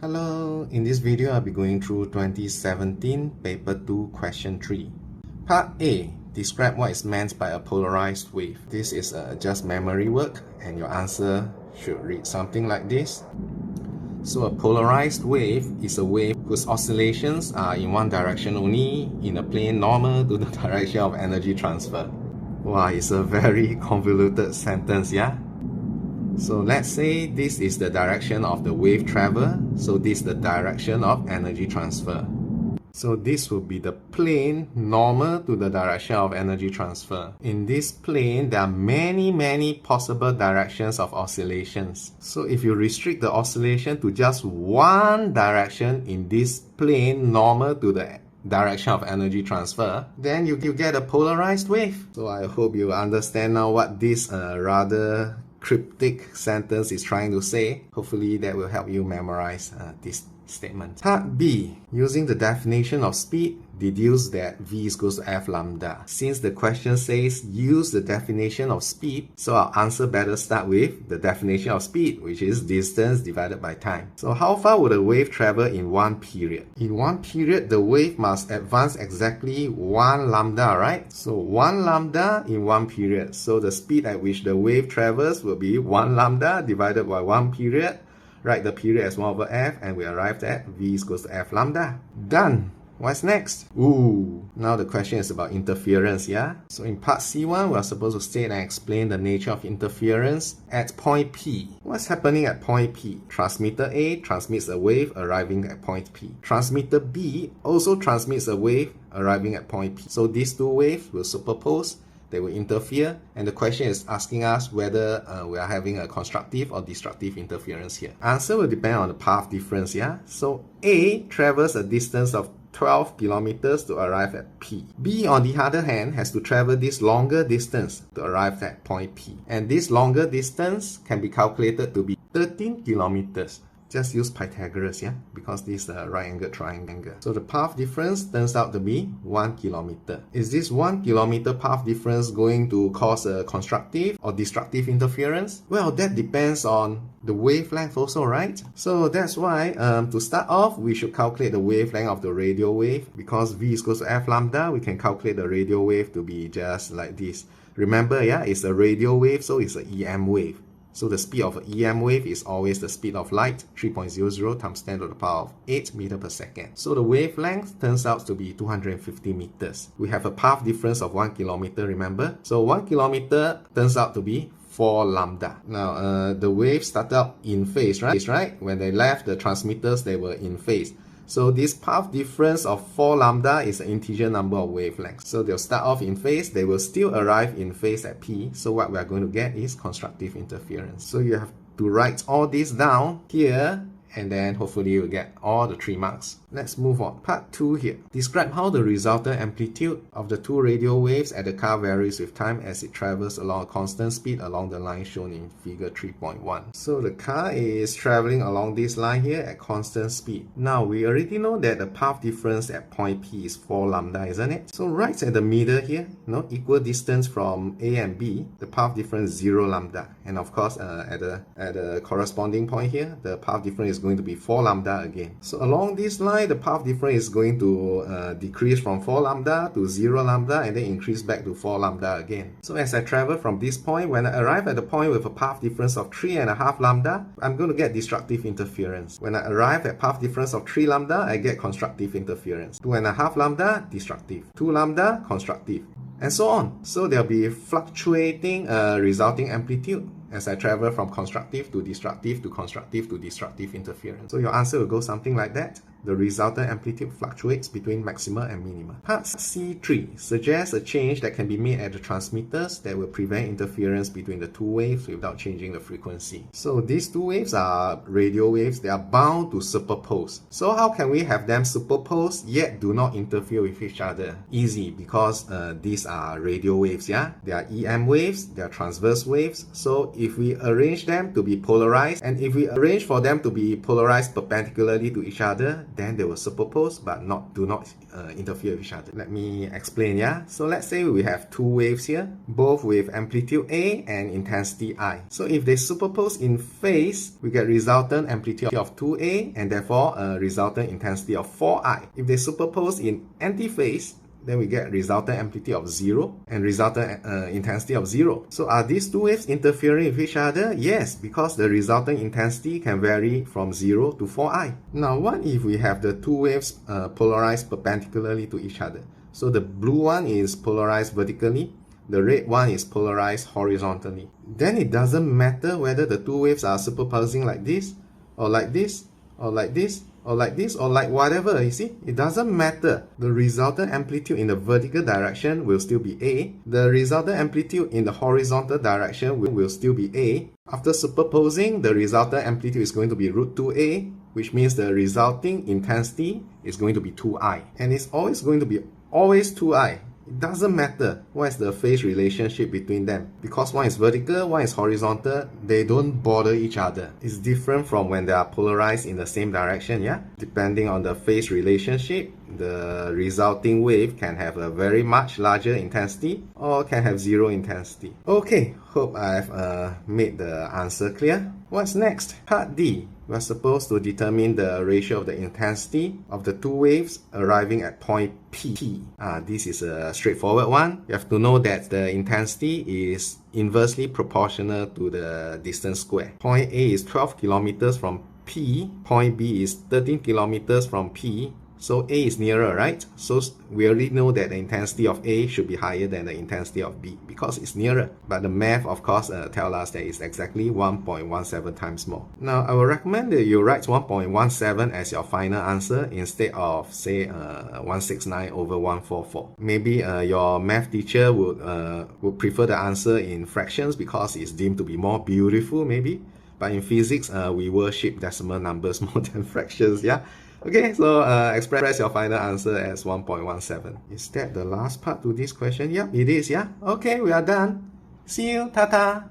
Hello, in this video I'll be going through 2017 paper 2 question 3. Part A. Describe what is meant by a polarized wave. This is just memory work and your answer should read something like this. So a polarized wave is a wave whose oscillations are in one direction only in a plane normal to the direction of energy transfer. Wow, it's a very convoluted sentence, yeah? So let's say this is the direction of the wave travel. So this is the direction of energy transfer. So this will be the plane normal to the direction of energy transfer. In this plane, there are many possible directions of oscillations. So if you restrict the oscillation to just one direction in this plane normal to the direction of energy transfer, then you get a polarized wave. So I hope you understand now what this rather cryptic sentence is trying to say. Hopefully that will help you memorize this statement. Part B. Using the definition of speed, deduce that v is equals to f lambda. Since the question says use the definition of speed, so our answer better start with the definition of speed, which is distance divided by time. So how far would a wave travel in one period? In one period, the wave must advance exactly 1 lambda, right? So 1 lambda in one period. So the speed at which the wave travels will be 1 lambda divided by 1 period. Write the period as 1 over f and we arrived at v is equals to f lambda. Done! What's next? Now the question is about interference, yeah? So in part C1, we are supposed to state and explain the nature of interference at point P. What's happening at point P? Transmitter A transmits a wave arriving at point P. Transmitter B also transmits a wave arriving at point P. So these two waves will superpose, they will interfere, and the question is asking us whether we are having a constructive or destructive interference here. Answer will depend on the path difference, yeah? So A travels a distance of 12 kilometers to arrive at P. B, on the other hand, has to travel this longer distance to arrive at point P. And this longer distance can be calculated to be 13 kilometers. Just use Pythagoras, yeah, because this is a right-angled triangle. So the path difference turns out to be 1 kilometer. Is this 1 kilometer path difference going to cause a constructive or destructive interference? Well, that depends on the wavelength also, right? So that's why to start off, we should calculate the wavelength of the radio wave. Because v is equals to f lambda, we can calculate the radio wave to be just like this. Remember, yeah, it's a radio wave, so it's an EM wave. So the speed of an EM wave is always the speed of light, 3.00 times 10 to the power of 8 meters per second. So the wavelength turns out to be 250 meters. We have a path difference of 1 kilometer, remember? So 1 kilometer turns out to be 4 lambda. Now, the wave started out in phase, right? When they left the transmitters, they were in phase. So this path difference of 4 lambda is an integer number of wavelengths. So they'll start off in phase, they will still arrive in phase at P. So what we are going to get is constructive interference. So you have to write all this down here, and then hopefully you'll get all the 3 marks. Let's move on. Part 2 here. Describe how the resultant amplitude of the two radio waves at the car varies with time as it travels along a constant speed along the line shown in figure 3.1. So the car is traveling along this line here at constant speed. Now we already know that the path difference at point P is 4 lambda, isn't it? So right at the middle here, equal distance from A and B, the path difference is 0 lambda. And of course, at the corresponding point here, the path difference is going to be 4 lambda again. So along this line, the path difference is going to decrease from 4 lambda to 0 lambda and then increase back to 4 lambda again. So as I travel from this point, when I arrive at the point with a path difference of 3.5 lambda, I'm going to get destructive interference. When I arrive at path difference of 3 lambda, I get constructive interference. 2.5 lambda, destructive. 2 lambda, constructive. And so on. So there'll be fluctuating resulting amplitude as I travel from constructive to destructive to constructive to destructive interference. So your answer will go something like that. The resultant amplitude fluctuates between maxima and minima. Part C3 suggests a change that can be made at the transmitters that will prevent interference between the two waves without changing the frequency. So these two waves are radio waves. They are bound to superpose. So how can we have them superpose yet do not interfere with each other? Easy, because these are radio waves, yeah? They are EM waves, they are transverse waves. So if we arrange them to be polarized, and if we arrange for them to be polarized perpendicularly to each other, then they will superpose but do not interfere with each other. Let me explain, yeah? So let's say we have two waves here, both with amplitude A and intensity I. So if they superpose in phase, we get resultant amplitude of 2A and therefore a resultant intensity of 4I. If they superpose in antiphase, then we get resultant amplitude of 0 and resultant intensity of 0. So are these two waves interfering with each other? Yes, because the resultant intensity can vary from 0 to 4i. Now what if we have the two waves polarized perpendicularly to each other? So the blue one is polarized vertically, the red one is polarized horizontally. Then it doesn't matter whether the two waves are superposing like this, or like this, or like this, or like this, or like whatever, you see? It doesn't matter. The resultant amplitude in the vertical direction will still be A. The resultant amplitude in the horizontal direction will still be A. After superposing, the resultant amplitude is going to be root 2A, which means the resulting intensity is going to be 2I. And it's always going to be always 2I. It doesn't matter what is the phase relationship between them. Because one is vertical, one is horizontal, they don't bother each other. It's different from when they are polarized in the same direction, yeah? Depending on the phase relationship, the resulting wave can have a very much larger intensity or can have zero intensity. Okay, hope I've made the answer clear. What's next? Part D. We're supposed to determine the ratio of the intensity of the two waves arriving at point P. This is a straightforward one. You have to know that the intensity is inversely proportional to the distance squared. Point A is 12 kilometers from P. Point B is 13 kilometers from P. So A is nearer, right? So we already know that the intensity of A should be higher than the intensity of B because it's nearer. But the math, of course, tell us that it's exactly 1.17 times more. Now, I would recommend that you write 1.17 as your final answer instead of, say, 169 over 144. Maybe your math teacher would prefer the answer in fractions because it's deemed to be more beautiful, maybe. But in physics, we worship decimal numbers more than fractions, yeah? Okay, so express your final answer as 1.17. Is that the last part to this question? Yep, it is, yeah? Okay, we are done. See you, ta-ta!